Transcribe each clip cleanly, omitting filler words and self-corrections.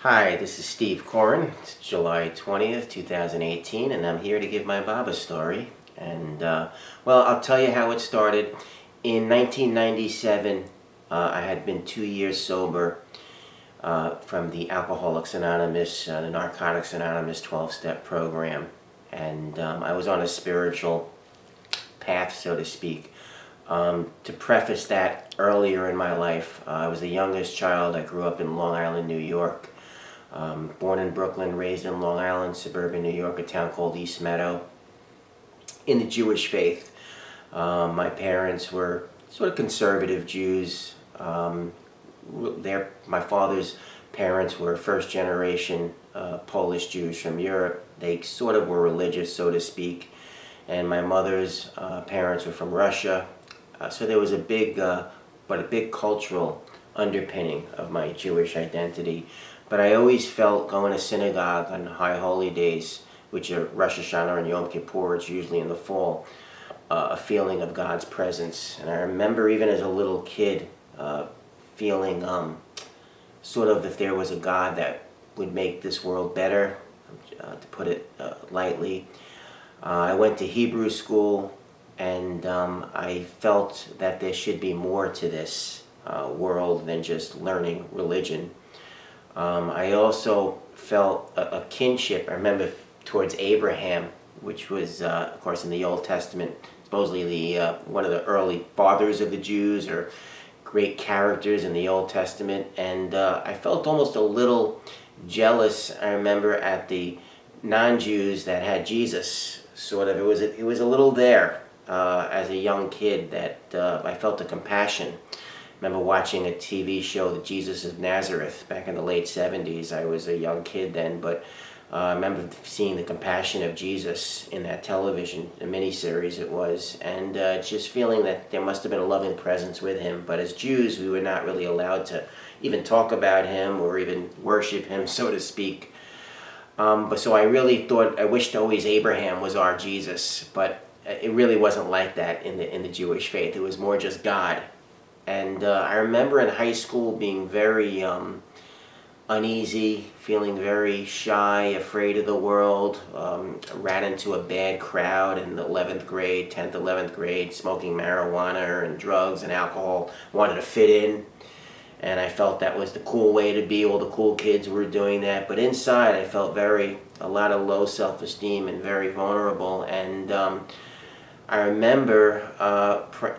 Hi, this is Steve Koren. It's July 20th, 2018, and I'm here to give my Baba story. Well, I'll tell you how it started. In 1997, I had been 2 years sober from the Alcoholics Anonymous, the Narcotics Anonymous 12-step program. And I was on a spiritual path, so to speak. To preface that, earlier in my life, I was the youngest child. I grew up in Long Island, New York. Born in Brooklyn, raised in Long Island, suburban New York, a town called East Meadow, in the Jewish faith. My parents were sort of conservative Jews. My father's parents were first generation Polish Jews from Europe. They sort of were religious, so to speak. And my mother's parents were from Russia. So there was a big cultural underpinning of my Jewish identity. But I always felt going to synagogue on high holy days, which are Rosh Hashanah and Yom Kippur, it's usually in the fall, a feeling of God's presence. And I remember even as a little kid feeling sort of if there was a God that would make this world better, to put it lightly. I went to Hebrew school, and I felt that there should be more to this world than just learning religion. I also felt a kinship, I remember, towards Abraham, which was, of course, in the Old Testament, supposedly one of the early fathers of the Jews, or great characters in the Old Testament. And I felt almost a little jealous, I remember, at the non-Jews that had Jesus. Sort of, it was a little there as a young kid that I felt a compassion. I remember watching a TV show, The Jesus of Nazareth, back in the late 70s. I was a young kid then, but I remember seeing the compassion of Jesus in that television, a miniseries it was, and just feeling that there must have been a loving presence with him. But as Jews, we were not really allowed to even talk about him or even worship him, so to speak. But so I really thought, I wished always Abraham was our Jesus, but it really wasn't like that in the Jewish faith. It was more just God. And I remember in high school being very uneasy, feeling very shy, afraid of the world. Ran into a bad crowd in the 11th grade, 10th, 11th grade, smoking marijuana and drugs and alcohol. Wanted to fit in. And I felt that was the cool way to be. All the cool kids were doing that. But inside I felt a lot of low self-esteem and very vulnerable. And I remember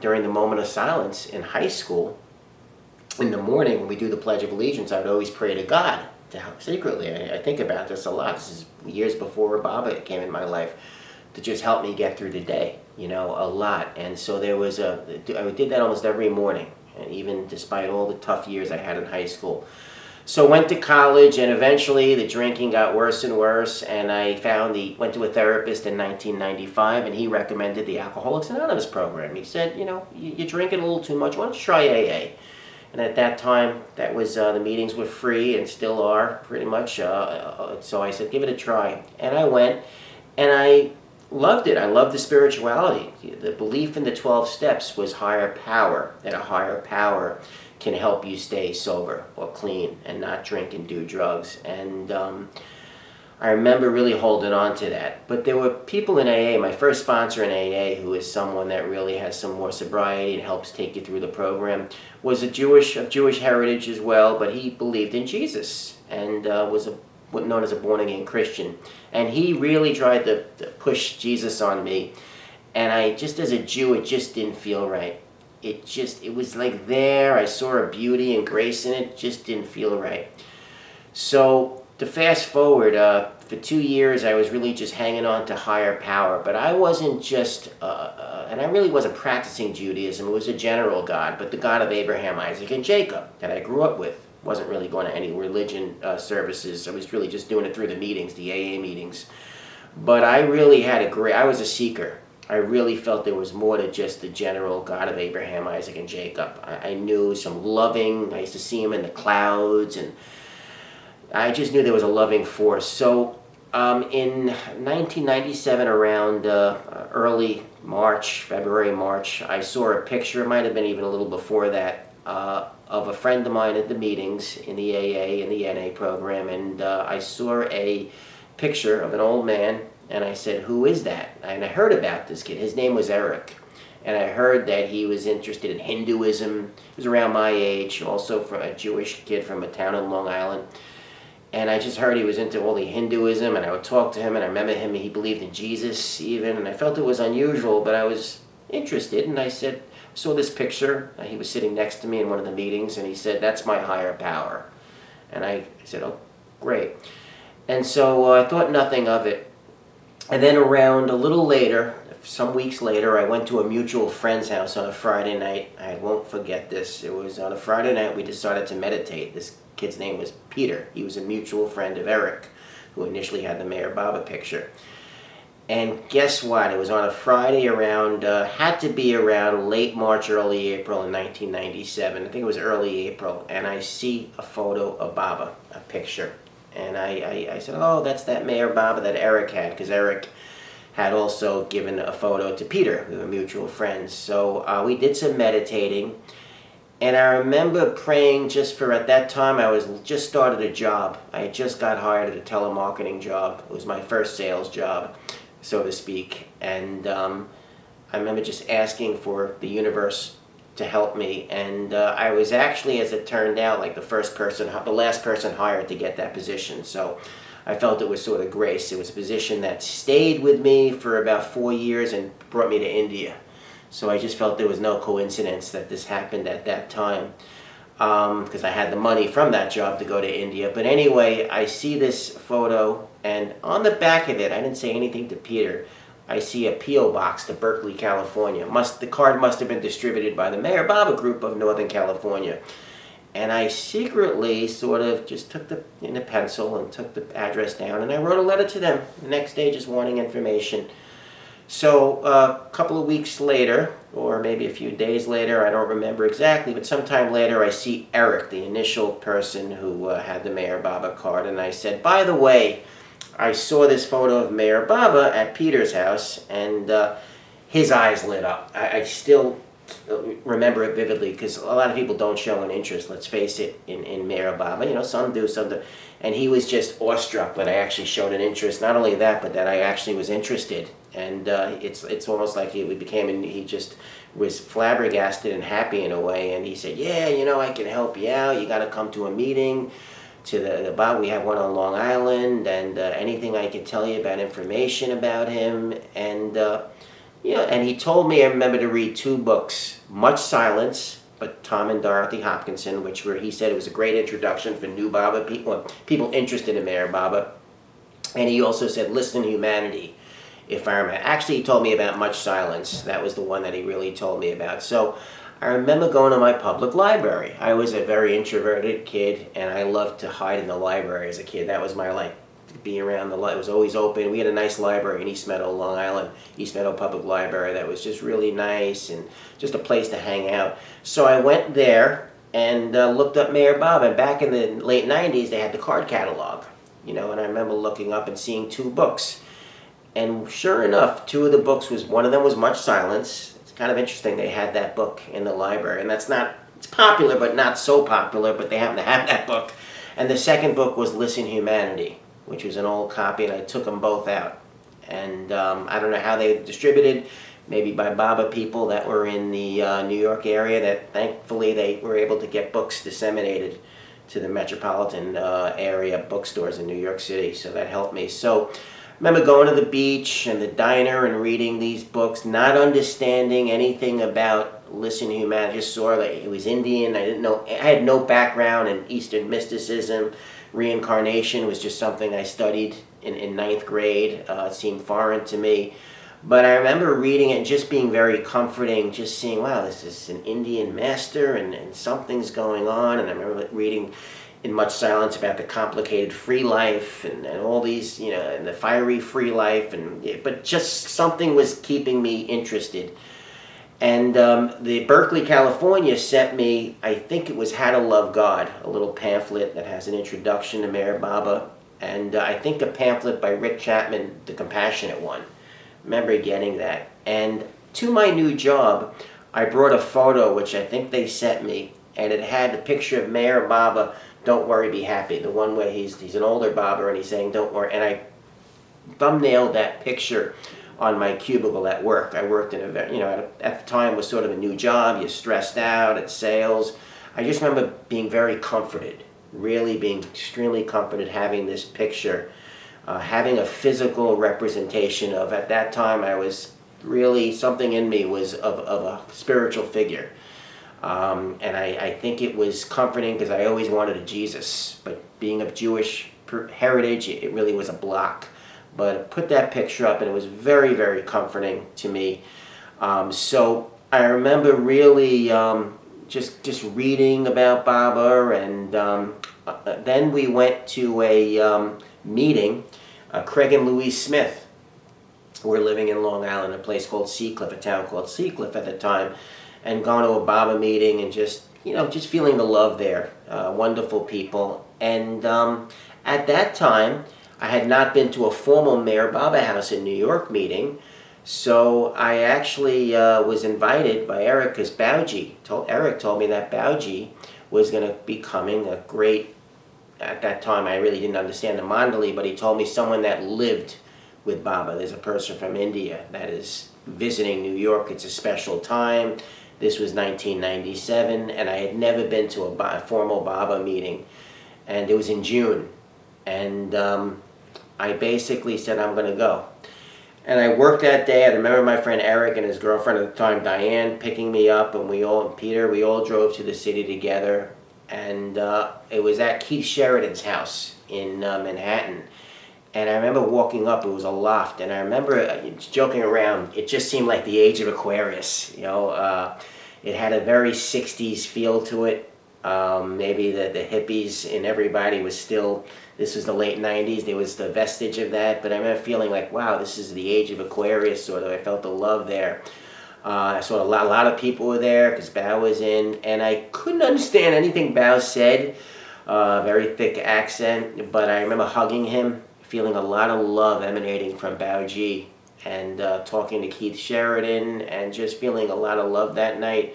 during the moment of silence in high school, in the morning when we do the Pledge of Allegiance, I would always pray to God secretly. I think about this a lot. This is years before Baba came in my life, to just help me get through the day, a lot. And so I did that almost every morning, and even despite all the tough years I had in high school. So went to college, and eventually the drinking got worse and worse, and I went to a therapist in 1995, and he recommended the Alcoholics Anonymous program. He said, you're drinking a little too much, why don't you try AA? And at that time, that was the meetings were free and still are, pretty much. So I said, give it a try. And I went, and I loved it. I loved the spirituality. The belief in the 12 steps was higher power, that a higher power can help you stay sober or clean and not drink and do drugs. And I remember really holding on to that. But there were people in AA, my first sponsor in AA, who is someone that really has some more sobriety and helps take you through the program, was of Jewish heritage as well, but he believed in Jesus and was known as a born-again Christian. And he really tried to push Jesus on me. And I, just as a Jew, it just didn't feel right. It was like there, I saw a beauty and grace in it, just didn't feel right. So to fast forward, for 2 years I was really just hanging on to higher power, but I wasn't just, and I really wasn't practicing Judaism. It was a general God, but the God of Abraham, Isaac, and Jacob that I grew up with. Wasn't really going to any religion services. I was really just doing it through the meetings, the AA meetings. But I really I was a seeker. I really felt there was more to just the general God of Abraham, Isaac, and Jacob. I knew some loving, I used to see him in the clouds, and I just knew there was a loving force. So in 1997, around early March, February, March, I saw a picture, it might have been even a little before that, of a friend of mine at the meetings in the AA and the NA program, and I saw a picture of an old man, and I said, "Who is that?" And I heard about this kid. His name was Eric, and I heard that he was interested in Hinduism. He was around my age, also from a Jewish kid from a town in Long Island. And I just heard he was into all the Hinduism, and I would talk to him, and I remember he believed in Jesus even, and I felt it was unusual, but I was interested, and I said, saw this picture. He was sitting next to me in one of the meetings, and he said, "That's my higher power." And I said, "Oh, great." And so I thought nothing of it. And then around a little later, some weeks later, I went to a mutual friend's house on a Friday night. I won't forget this. It was on a Friday night we decided to meditate. This kid's name was Peter. He was a mutual friend of Eric, who initially had the Mayor Baba picture. And guess what? It was on a Friday around, had to be around late March, early April in 1997. I think it was early April. And I see a photo of Baba, a picture. And I said, "Oh, that's that Mayor Baba that Eric had," because Eric had also given a photo to Peter. We were mutual friends. So we did some meditating. And I remember praying just for, at that time, I was just started a job. I had just got hired at a telemarketing job. It was my first sales job, so to speak. And I remember just asking for the universe to help me. And I was actually, as it turned out, like the last person hired to get that position. So I felt it was sort of grace. It was a position that stayed with me for about 4 years and brought me to India. So I just felt there was no coincidence that this happened at that time, because I had the money from that job to go to India. But anyway, I see this photo, and on the back of it, I didn't say anything to Peter, I see a P.O. box to Berkeley, California. The card must have been distributed by the Mayor Baba group of Northern California. And I secretly sort of just took the pencil and took the address down, and I wrote a letter to them the next day just wanting information. So a couple of weeks later, or maybe a few days later, I don't remember exactly, but sometime later I see Eric, the initial person who had the Mayor Baba card, and I said, "By the way, I saw this photo of Mayor Baba at Peter's house," and his eyes lit up. I still remember it vividly, because a lot of people don't show an interest, let's face it, in Mayor Baba. You know, some do, some do. And he was just awestruck that I actually showed an interest. Not only that, but that I actually was interested. And it's almost like he just was flabbergasted and happy in a way. And he said, "Yeah, you know, I can help you out. You got to come to a meeting to the Baba. We have one on Long Island, and anything I can tell you about information about him." And yeah, and he told me, I remember, to read 2 books, Much Silence, but Tom and Dorothy Hopkinson, he said it was a great introduction for new Baba people interested in Mayor Baba. And he also said, Listen, Humanity. If I remember, actually, he told me about Much Silence. That was the one that he really told me about. So I remember going to my public library. I was a very introverted kid, and I loved to hide in the library as a kid. That was my life. To be around it was always open. We had a nice library in East Meadow, Long Island, East Meadow Public Library, that was just really nice and just a place to hang out. So I went there and looked up Mayor Baba. And back in the late 90s, they had the card catalog, you know, and I remember looking up and seeing 2 books. And sure enough, 2 of the books one of them was Much Silence. It's kind of interesting they had that book in the library, and it's popular, but not so popular, but they happen to have that book. And the second book was Listen, Humanity, which was an old copy, and I took them both out. And I don't know how they distributed, maybe by Baba people that were in the New York area, that thankfully they were able to get books disseminated to the metropolitan area bookstores in New York City, so that helped me. So I remember going to the beach and the diner and reading these books, not understanding anything about Listen Humanity. I just saw that it was Indian. I had no background in Eastern mysticism. Reincarnation was just something I studied in 9th grade. It seemed foreign to me. But I remember reading it and just being very comforting, just seeing, wow, this is an Indian master and something's going on. And I remember reading in Much Silence about the complicated free life and all these, you know, and the fiery free life. But just something was keeping me interested. And the Berkeley, California sent me, I think it was How to Love God, a little pamphlet that has an introduction to Mayor Baba. And I think a pamphlet by Rick Chapman, The Compassionate One. Remember getting that. And to my new job, I brought a photo, which I think they sent me, and it had a picture of Mayor Baba, "Don't worry, be happy." The one where he's an older Baba and he's saying, "Don't worry." And I thumbnailed that picture on my cubicle at work. I worked in a, at the time it was sort of a new job. You're stressed out at sales. I just remember being very comforted, really being extremely comforted, having this picture, having a physical representation of, at that time I was really, something in me was of a spiritual figure. And I think it was comforting because I always wanted a Jesus, but being of Jewish heritage, it really was a block. But I put that picture up and it was very, very comforting to me. So I remember really just reading about Baba, and then we went to a meeting. Craig and Louise Smith were living in Long Island, a place called Seacliff, a town called Seacliff at the time, and gone to a Baba meeting and just feeling the love there. Wonderful people. And at that time, I had not been to a formal Mayor Baba House in New York meeting, so I actually was invited by Eric, because Eric told me that Bauji was going to be coming, a great, at that time I really didn't understand the Mandali, but he told me someone that lived with Baba. There's a person from India that is visiting New York. It's a special time. This was 1997, and I had never been to a formal Baba meeting, and it was in June. And I basically said, I'm going to go. And I worked that day. I remember my friend Eric and his girlfriend at the time, Diane, picking me up, and Peter, we all drove to the city together. And it was at Keith Sheridan's house in Manhattan. And I remember walking up, it was a loft, and I remember joking around, it just seemed like the age of Aquarius. It had a very 60s feel to it. Maybe the hippies in everybody was still, this was the late 90s, there was the vestige of that, but I remember feeling like, wow, this is the age of Aquarius, sort of. I felt the love there. I saw a lot of people were there, because Bao was in, and I couldn't understand anything Bao said, very thick accent, but I remember hugging him, feeling a lot of love emanating from Baoji, and talking to Keith Sheridan, and just feeling a lot of love that night.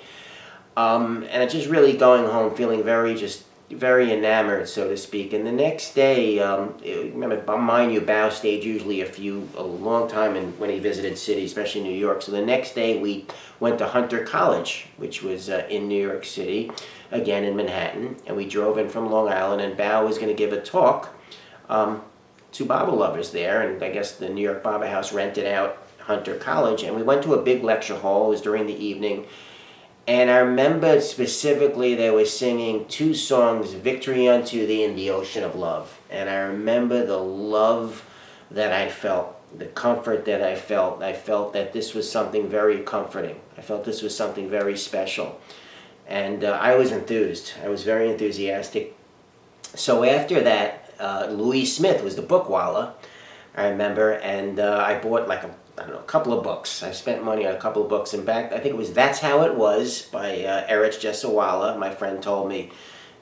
And just really going home feeling very enamored, so to speak. And the next day, remember, mind you, Bao stayed usually a long time when he visited cities, especially New York. So the next day we went to Hunter College, which was in New York City, again in Manhattan, and we drove in from Long Island, and Bao was going to give a talk to Baba lovers there, and I guess the New York Baba House rented out Hunter College, and we went to a big lecture hall. It was during the evening. And I remember specifically they were singing two songs, Victory Unto Thee and The Ocean of Love. And I remember the love that I felt, the comfort that I felt. I felt that this was something very comforting. I felt this was something very special. And I was enthused. I was very enthusiastic. So after that, Louise Smith was the bookwala, I remember, and I bought like a couple of books. I spent money on a couple of books. In fact, I think it was That's How It Was by Erich Jesawala. My friend told me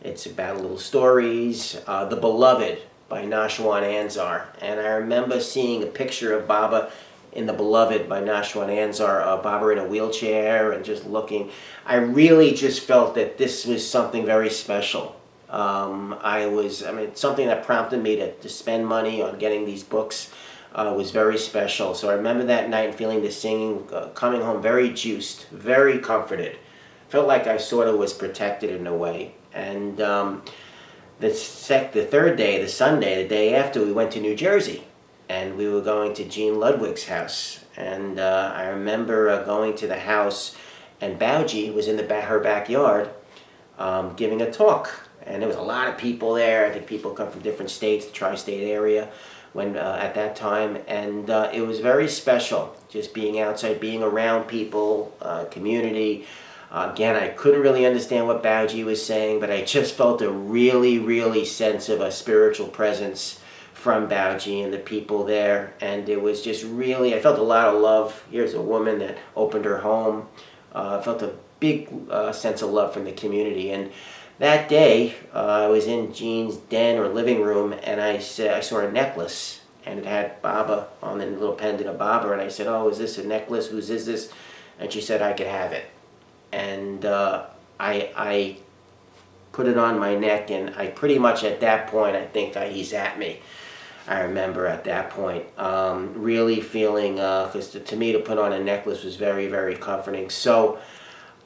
it's about little stories. The Beloved by Nashwan Anzar. And I remember seeing a picture of Baba in The Beloved by Nashwan Anzar, Baba in a wheelchair, and just looking. I really just felt that this was something very special. It's something that prompted me to spend money on getting these books. Was very special. So I remember that night feeling the singing, coming home very juiced, very comforted. Felt like I sort of was protected in a way. And the third day, the Sunday, the day after, we went to New Jersey. And we were going to Jean Ludwig's house. And I remember going to the house, and Baoji was in her backyard giving a talk. And there was a lot of people there. I think people come from different states, the tri-state area, at that time, and it was very special, just being outside, being around people, community. Again, I couldn't really understand what Baoji was saying, but I just felt a really sense of a spiritual presence from Baoji and the people there, and it was just really, I felt a lot of love. Here's a woman that opened her home. I felt a big sense of love from the community. And that day, I was in Jean's den or living room, and I saw a necklace, and it had Baba on the little pendant of Baba, and I said, "Oh, is this a necklace? Whose is this?" And she said I could have it. And I put it on my neck, and I pretty much at that point, I think he's at me. I remember at that point really feeling, because to me to put on a necklace was very, very comforting. So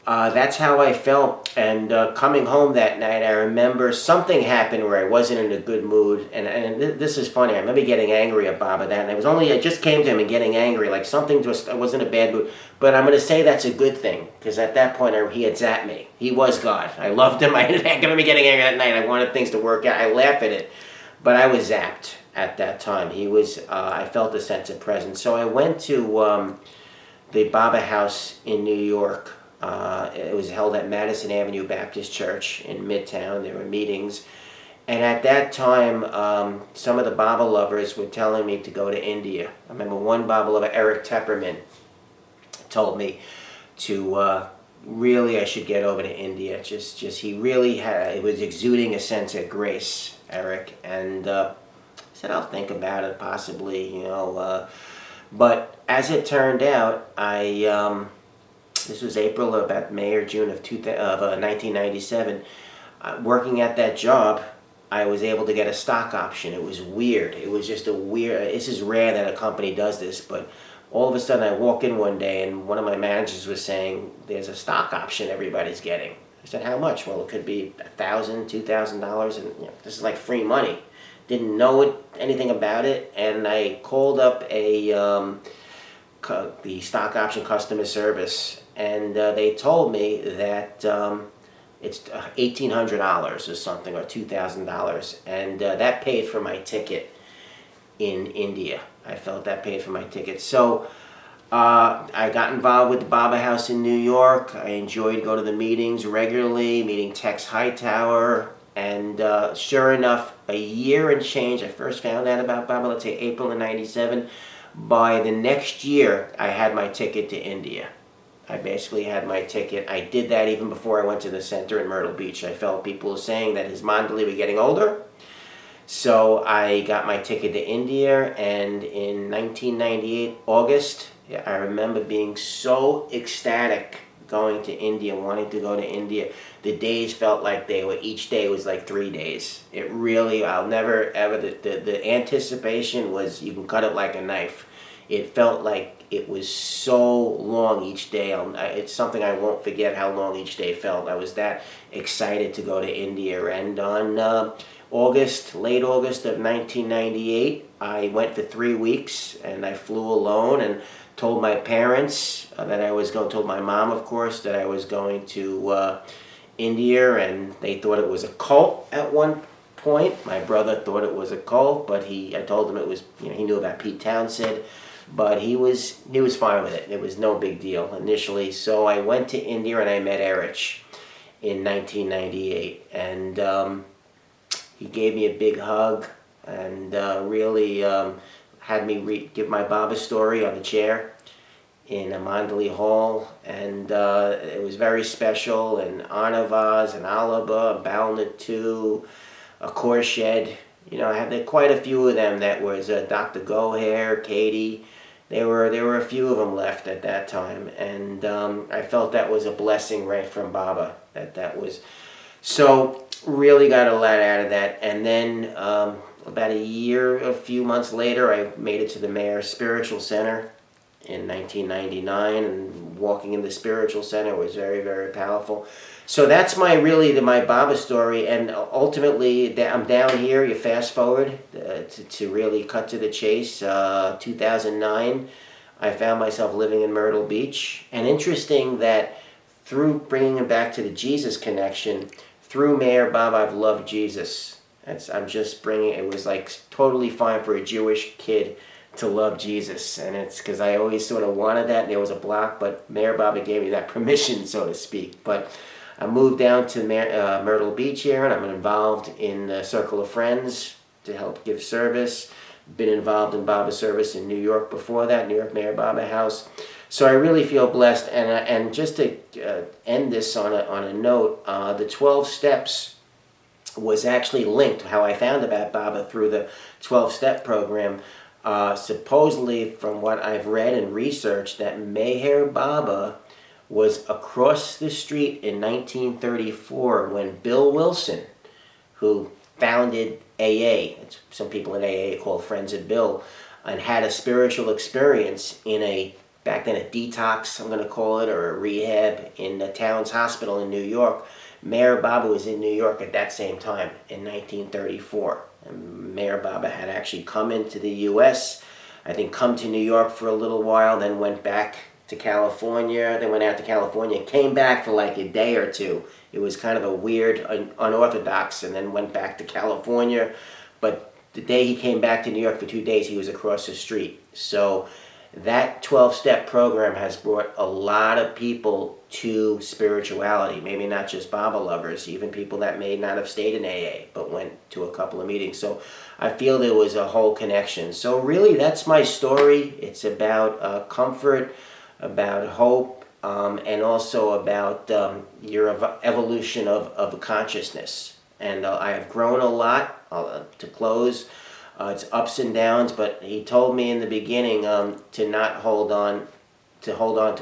that's how I felt. And coming home that night, I remember something happened where I wasn't in a good mood. And this is funny. I remember getting angry at Baba that. And I just came to him and getting angry. Like something just, I wasn't in a bad mood. But I'm going to say that's a good thing. Because at that point, he had zapped me. He was God. I loved him. I remember getting angry that night. I wanted things to work out. I laugh at it. But I was zapped at that time. He was, I felt a sense of presence. So I went to the Baba House in New York. It was held at Madison Avenue Baptist Church in Midtown. There were meetings. And at that time, some of the Baba lovers were telling me to go to India. I remember one Baba lover, Eric Tepperman, told me to really I should get over to India. He really it was exuding a sense of grace, Eric. And I said, I'll think about it, possibly, But as it turned out, this was April, about May or June of 1997. Working at that job, I was able to get a stock option. It was weird. It was just this is rare that a company does this, but all of a sudden I walk in one day and one of my managers was saying, there's a stock option everybody's getting. I said, how much? Well, it could be $1,000, $2,000, and this is like free money. Didn't know anything about it, and I called up the stock option customer service, and they told me that it's $1,800 or something, or $2,000, and that paid for my ticket in India. I felt that paid for my ticket. So I got involved with the Baba House in New York. I enjoyed going to the meetings regularly, meeting Tex Hightower, and sure enough, a year and change, I first found out about Baba, let's say April of '97. By the next year, I had my ticket to India. I basically had my ticket. I did that even before I went to the center in Myrtle Beach. I felt people were saying that his mandali were getting older. So I got my ticket to India, and in 1998, August, I remember being so ecstatic going to India, wanting to go to India. The days felt like each day was like 3 days. It really, I'll never ever, the anticipation was, you can cut it like a knife. It felt like it was so long each day. It's something I won't forget how long each day felt. I was that excited to go to India. And on late August of 1998, I went for 3 weeks, and I flew alone and told my parents told my mom, of course, that I was going to India, and they thought it was a cult at one point. My brother thought it was a cult, but I told him it was, he knew about Pete Townsend, but he was fine with it. It was no big deal initially. So I went to India and I met Erich in 1998, and he gave me a big hug and really had me give my Baba story on the chair in a Mandali Hall, and it was very special. And Arnavaz and Alaba, Balnatu, a Korshed, I had quite a few of them. That was Dr. Gohair, Katie. There were a few of them left at that time, and I felt that was a blessing right from Baba. That was so. Really got a lot out of that. And then about a few months later, I made it to the Mayor's Spiritual Center in 1999, and walking in the Spiritual Center was very, very powerful. So that's my Baba story, and ultimately I'm down here. You fast forward to really cut to the chase. 2009, I found myself living in Myrtle Beach, and interesting that through bringing him back to the Jesus connection, through Mayor Baba, I've loved Jesus. It was like totally fine for a Jewish kid to love Jesus. And it's because I always sort of wanted that, and there was a block, but Mayor Baba gave me that permission, so to speak. But I moved down to Myrtle Beach here, and I'm involved in the Circle of Friends to help give service. Been involved in Baba service in New York before that, New York Mayor Baba House. So I really feel blessed, and just to end this on a note, the 12 steps was actually linked. How I found about Baba through the 12-step program. Supposedly, from what I've read and researched, that Meher Baba was across the street in 1934 when Bill Wilson, who founded AA, some people in AA call Friends of Bill, and had a spiritual experience in back then a detox, I'm going to call it, or a rehab in the Towns Hospital in New York. Mayor Baba was in New York at that same time in 1934. And Mayor Baba had actually come into the U.S., I think come to New York for a little while, then went back to California, then went out to California, came back for like a day or two. It was kind of a weird, unorthodox, and then went back to California. But the day he came back to New York for 2 days, he was across the street. So that 12-step program has brought a lot of people to spirituality. Maybe not just Baba lovers, even people that may not have stayed in AA, but went to a couple of meetings. So I feel there was a whole connection. So really, that's my story. It's about comfort, about hope, and also about your evolution of consciousness. And I have grown a lot. To close, it's ups and downs, but he told me in the beginning to not hold on to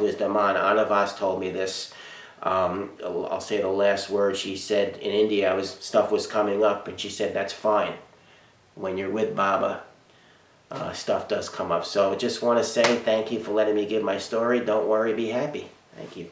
his Dhamma. Anavas told me this. I'll say the last word. She said in India, stuff was coming up, and she said, that's fine. When you're with Baba, stuff does come up. So I just want to say thank you for letting me give my story. Don't worry, be happy. Thank you.